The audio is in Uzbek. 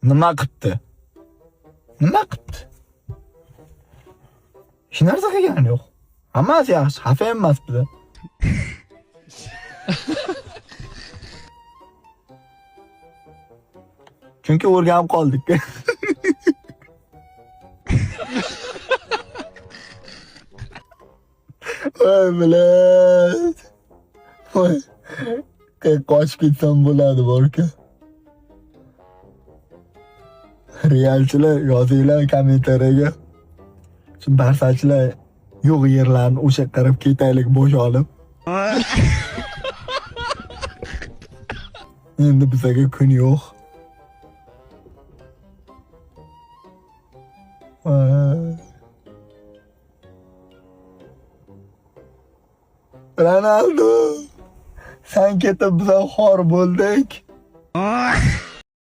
Nima qilibdi? Nima qilibdi? Hech narsa qilgani yo'q. Hammasi yaxshi, xafa emas biza. Chunki o'rganib qoldik. Voy bilat. Voy. Qochib ketsam bo'ladi borku. Realchilar yozinglar kommentariyaga. Shu barsachilar yo'q yerlarni o'sha qarab ketaylik bo'sh olib. Endi bizga kun yo'q. Ronaldo, sen ketib biz xor bo'ldik.